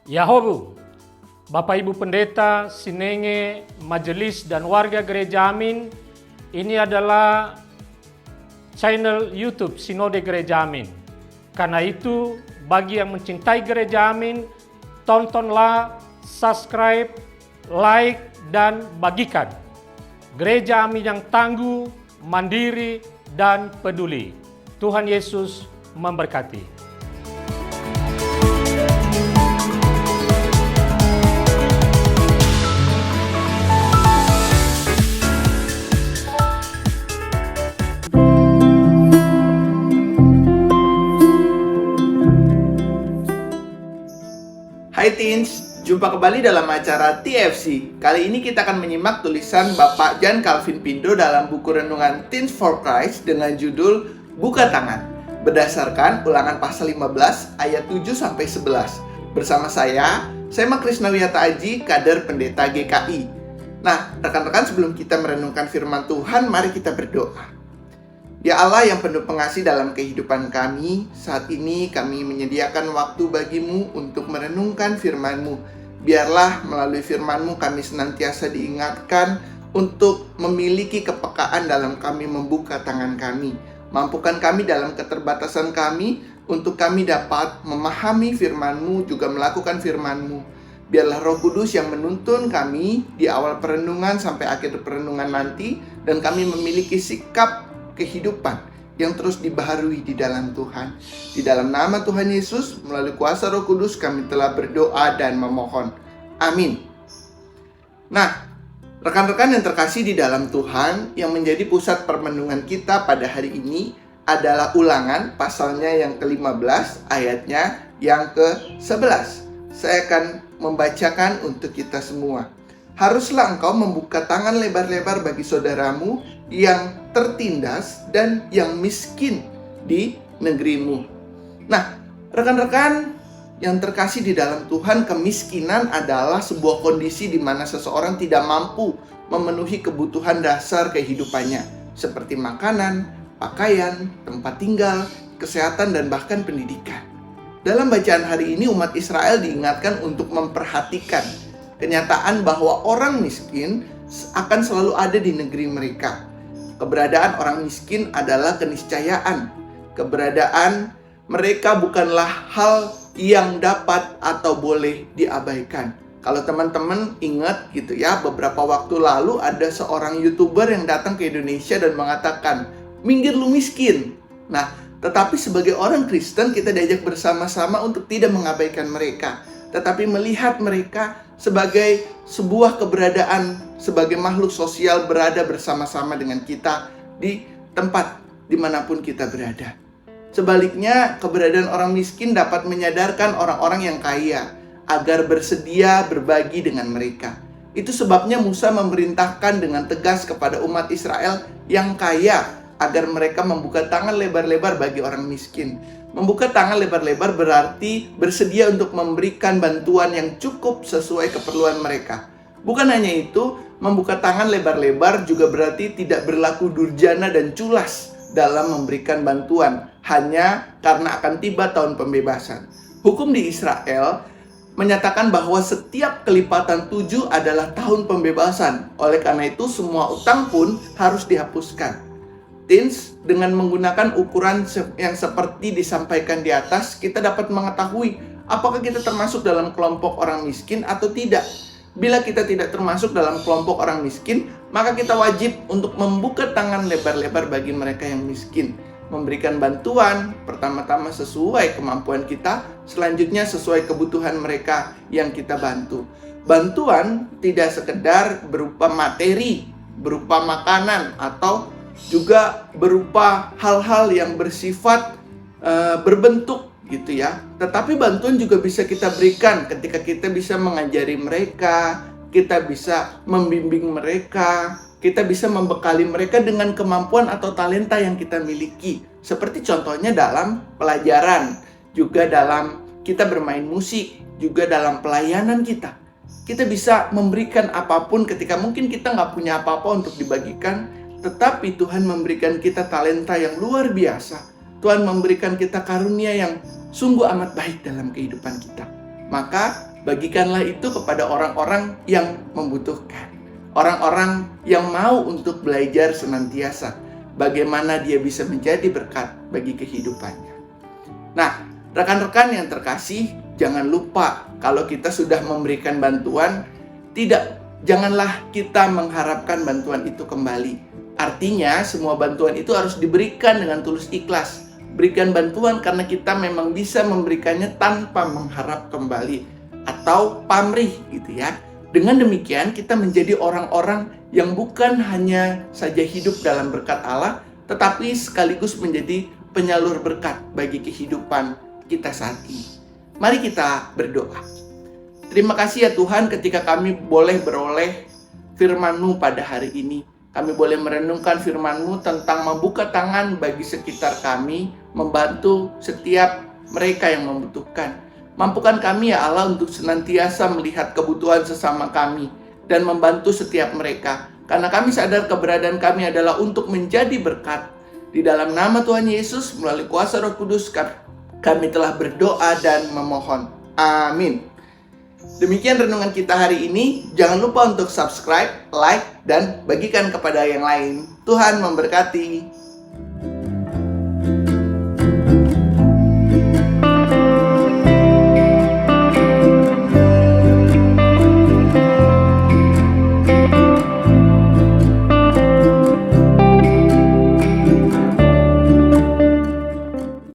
Yahobu, Bapak Ibu Pendeta, Sinenge, Majelis dan warga Gereja Amin, ini adalah channel YouTube Sinode Gereja Amin. Karena itu, bagi yang mencintai Gereja Amin, tontonlah, subscribe, like, dan bagikan. Gereja Amin yang tangguh, mandiri, dan peduli. Tuhan Yesus memberkati. Hai Teens, jumpa kembali dalam acara TFC. Kali ini kita akan menyimak tulisan Bapak Jan Calvin Pindo dalam buku renungan Teens for Christ dengan judul Buka Tangan, berdasarkan Ulangan pasal 15 ayat 7-11. Bersama saya Sema Krisnawiyata Aji, kader pendeta GKI. Nah, rekan-rekan, sebelum kita merenungkan firman Tuhan, mari kita berdoa. Ya Allah yang penuh pengasih dalam kehidupan kami, saat ini kami menyediakan waktu bagimu untuk merenungkan firman-Mu. Biarlah melalui firman-Mu kami senantiasa diingatkan untuk memiliki kepekaan dalam kami membuka tangan kami. Mampukan kami dalam keterbatasan kami untuk kami dapat memahami firman-Mu, juga melakukan firman-Mu. Biarlah Roh Kudus yang menuntun kami di awal perenungan sampai akhir perenungan nanti, dan kami memiliki sikap kehidupan yang terus dibaharui di dalam Tuhan. Di dalam nama Tuhan Yesus, melalui kuasa Roh Kudus kami telah berdoa dan memohon. Amin. Nah, rekan-rekan yang terkasih di dalam Tuhan, yang menjadi pusat permenungan kita pada hari ini adalah Ulangan pasalnya yang ke-15, ayatnya yang ke-11. Saya akan membacakan untuk kita semua. Haruslah engkau membuka tangan lebar-lebar bagi saudaramu yang tertindas dan yang miskin di negerimu. Nah, rekan-rekan yang terkasih di dalam Tuhan, kemiskinan adalah sebuah kondisi di mana seseorang tidak mampu memenuhi kebutuhan dasar kehidupannya, seperti makanan, pakaian, tempat tinggal, kesehatan, dan bahkan pendidikan. Dalam bacaan hari ini, umat Israel diingatkan untuk memperhatikan kenyataan bahwa orang miskin akan selalu ada di negeri mereka. Keberadaan orang miskin adalah keniscayaan. Keberadaan mereka bukanlah hal yang dapat atau boleh diabaikan. Kalau teman-teman ingat gitu ya, beberapa waktu lalu ada seorang YouTuber yang datang ke Indonesia dan mengatakan, "Minggir lu miskin." Nah, tetapi sebagai orang Kristen kita diajak bersama-sama untuk tidak mengabaikan mereka, tetapi melihat mereka sebagai sebuah keberadaan, sebagai makhluk sosial berada bersama-sama dengan kita di tempat dimanapun kita berada. Sebaliknya, keberadaan orang miskin dapat menyadarkan orang-orang yang kaya agar bersedia berbagi dengan mereka. Itu sebabnya Musa memerintahkan dengan tegas kepada umat Israel yang kaya agar mereka membuka tangan lebar-lebar bagi orang miskin. Membuka tangan lebar-lebar berarti bersedia untuk memberikan bantuan yang cukup sesuai keperluan mereka. Bukan hanya itu, membuka tangan lebar-lebar juga berarti tidak berlaku durjana dan culas dalam memberikan bantuan hanya karena akan tiba tahun pembebasan. Hukum di Israel menyatakan bahwa setiap kelipatan 7 adalah tahun pembebasan. Oleh karena itu, semua utang pun harus dihapuskan. Teens, dengan menggunakan ukuran yang seperti disampaikan di atas, kita dapat mengetahui apakah kita termasuk dalam kelompok orang miskin atau tidak. Bila kita tidak termasuk dalam kelompok orang miskin, maka kita wajib untuk membuka tangan lebar-lebar bagi mereka yang miskin. Memberikan bantuan, pertama-tama sesuai kemampuan kita, selanjutnya sesuai kebutuhan mereka yang kita bantu. Bantuan tidak sekedar berupa materi, berupa makanan, atau juga berupa hal-hal yang bersifat berbentuk gitu ya. Tetapi bantuan juga bisa kita berikan ketika kita bisa mengajari mereka, kita bisa membimbing mereka, kita bisa membekali mereka dengan kemampuan atau talenta yang kita miliki. Seperti contohnya dalam pelajaran, juga dalam kita bermain musik, juga dalam pelayanan kita. Kita bisa memberikan apapun ketika mungkin kita nggak punya apa-apa untuk dibagikan, tetapi Tuhan memberikan kita talenta yang luar biasa. Tuhan memberikan kita karunia yang sungguh amat baik dalam kehidupan kita. Maka bagikanlah itu kepada orang-orang yang membutuhkan. Orang-orang yang mau untuk belajar senantiasa bagaimana dia bisa menjadi berkat bagi kehidupannya. Nah, rekan-rekan yang terkasih, jangan lupa kalau kita sudah memberikan bantuan, janganlah kita mengharapkan bantuan itu kembali. Artinya, semua bantuan itu harus diberikan dengan tulus ikhlas. Berikan bantuan karena kita memang bisa memberikannya tanpa mengharap kembali atau pamrih gitu ya. Dengan demikian kita menjadi orang-orang yang bukan hanya saja hidup dalam berkat Allah, tetapi sekaligus menjadi penyalur berkat bagi kehidupan kita saat ini. Mari kita berdoa. Terima kasih ya Tuhan ketika kami boleh beroleh firman-Mu pada hari ini. Kami boleh merenungkan firman-Mu tentang membuka tangan bagi sekitar kami, membantu setiap mereka yang membutuhkan. Mampukan kami ya Allah untuk senantiasa melihat kebutuhan sesama kami dan membantu setiap mereka. Karena kami sadar keberadaan kami adalah untuk menjadi berkat. Di dalam nama Tuhan Yesus, melalui kuasa Roh Kudus, kami telah berdoa dan memohon. Amin. Demikian renungan kita hari ini. Jangan lupa untuk subscribe, like, dan bagikan kepada yang lain. Tuhan memberkati.